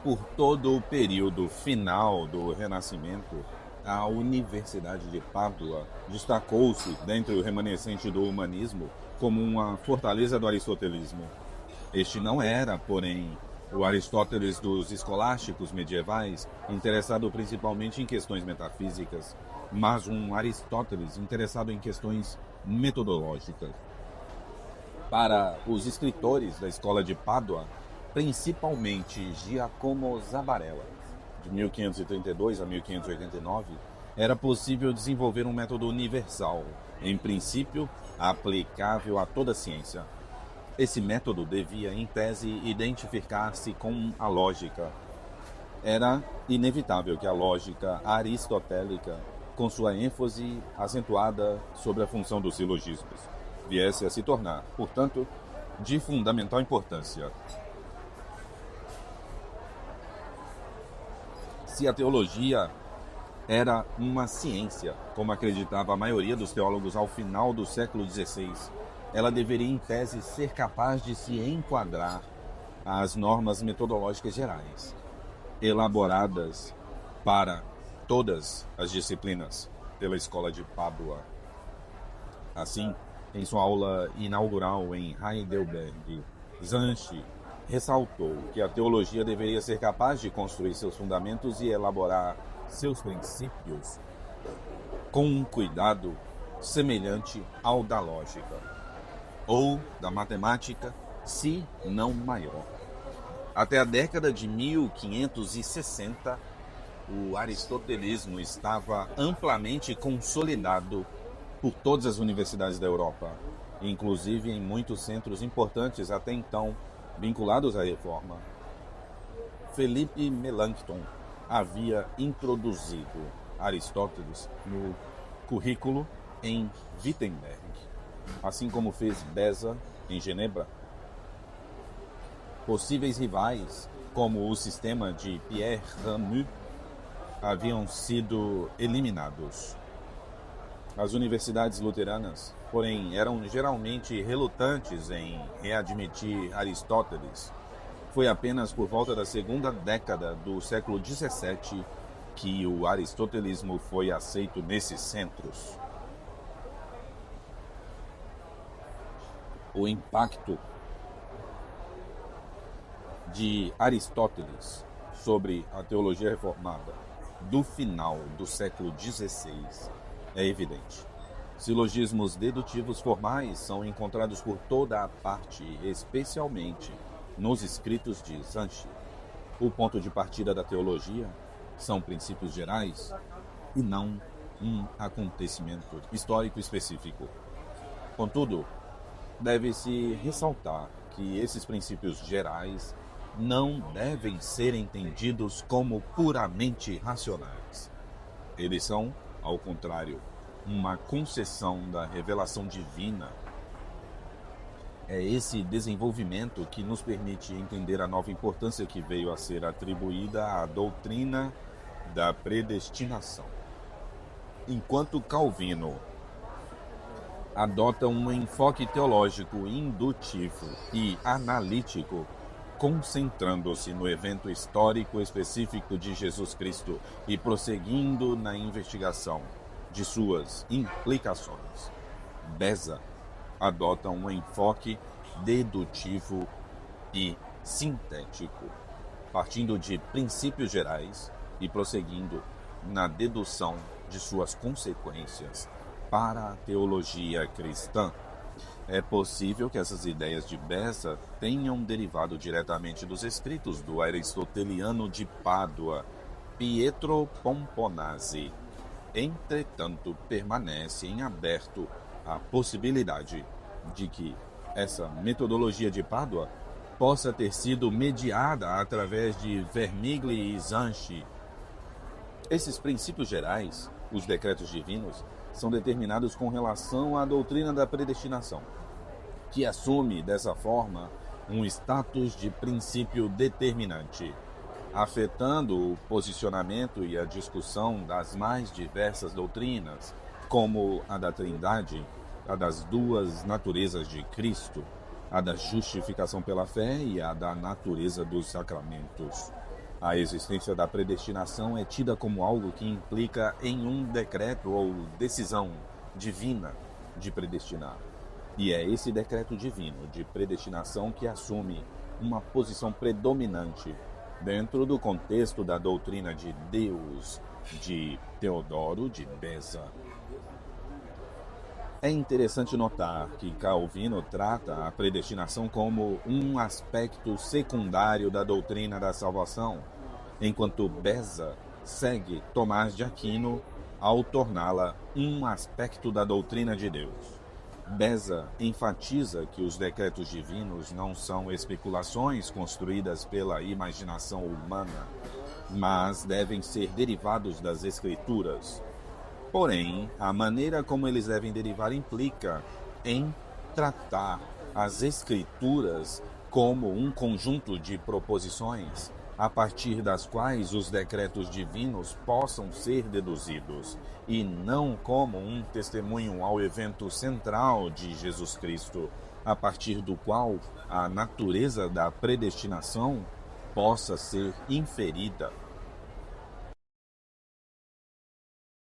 Por todo o período final do Renascimento, a Universidade de Pádua destacou-se dentre o remanescente do humanismo como uma fortaleza do aristotelismo. Este não era, porém, o Aristóteles dos escolásticos medievais, interessado principalmente em questões metafísicas, mas um Aristóteles interessado em questões metodológicas. Para os escritores da escola de Pádua, principalmente Giacomo Zabarella, de 1532 a 1589, era possível desenvolver um método universal, em princípio, aplicável a toda a ciência. Esse método devia, em tese, identificar-se com a lógica. Era inevitável que a lógica aristotélica, com sua ênfase acentuada sobre a função dos silogismos, viesse a se tornar, portanto, de fundamental importância. Se a teologia era uma ciência, como acreditava a maioria dos teólogos ao final do século XVI, ela deveria, em tese, ser capaz de se enquadrar às normas metodológicas gerais, elaboradas para todas as disciplinas pela Escola de Pádua. Assim, em sua aula inaugural em Heidelberg, Zanchi ressaltou que a teologia deveria ser capaz de construir seus fundamentos e elaborar seus princípios com um cuidado semelhante ao da lógica, ou da matemática, se não maior. Até a década de 1560, o aristotelismo estava amplamente consolidado por todas as universidades da Europa, inclusive em muitos centros importantes até então vinculados à reforma. Felipe Melanchthon havia introduzido Aristóteles no currículo em Wittenberg, assim como fez Beza em Genebra. Possíveis rivais, como o sistema de Pierre Rameau, haviam sido eliminados. As universidades luteranas, porém, eram geralmente relutantes em readmitir Aristóteles. Foi apenas por volta da segunda década do século XVII que o aristotelismo foi aceito nesses centros. O impacto de Aristóteles sobre a teologia reformada do final do século XVI é evidente. Silogismos dedutivos formais são encontrados por toda a parte, especialmente nos escritos de Zanchi. O ponto de partida da teologia são princípios gerais e não um acontecimento histórico específico. Contudo, deve-se ressaltar que esses princípios gerais não devem ser entendidos como puramente racionais. Eles são, ao contrário, uma concessão da revelação divina. É esse desenvolvimento que nos permite entender a nova importância que veio a ser atribuída à doutrina da predestinação. Enquanto Calvino adota um enfoque teológico indutivo e analítico, concentrando-se no evento histórico específico de Jesus Cristo e prosseguindo na investigação de suas implicações, Beza adota um enfoque dedutivo e sintético, partindo de princípios gerais e prosseguindo na dedução de suas consequências para a teologia cristã. É possível que essas ideias de Beza tenham derivado diretamente dos escritos do aristoteliano de Pádua, Pietro Pomponazzi. Entretanto, permanece em aberto a possibilidade de que essa metodologia de Pádua possa ter sido mediada através de Vermigli e Zanchi. Esses princípios gerais, os decretos divinos, são determinados com relação à doutrina da predestinação, que assume, dessa forma, um status de princípio determinante, afetando o posicionamento e a discussão das mais diversas doutrinas, como a da Trindade, a das duas naturezas de Cristo, a da justificação pela fé e a da natureza dos sacramentos. A existência da predestinação é tida como algo que implica em um decreto ou decisão divina de predestinar. E é esse decreto divino de predestinação que assume uma posição predominante dentro do contexto da doutrina de Deus de Teodoro de Beza. É interessante notar que Calvino trata a predestinação como um aspecto secundário da doutrina da salvação, enquanto Beza segue Tomás de Aquino ao torná-la um aspecto da doutrina de Deus. Beza enfatiza que os decretos divinos não são especulações construídas pela imaginação humana, mas devem ser derivados das Escrituras. Porém, a maneira como eles devem derivar implica em tratar as Escrituras como um conjunto de proposições a partir das quais os decretos divinos possam ser deduzidos, e não como um testemunho ao evento central de Jesus Cristo, a partir do qual a natureza da predestinação possa ser inferida.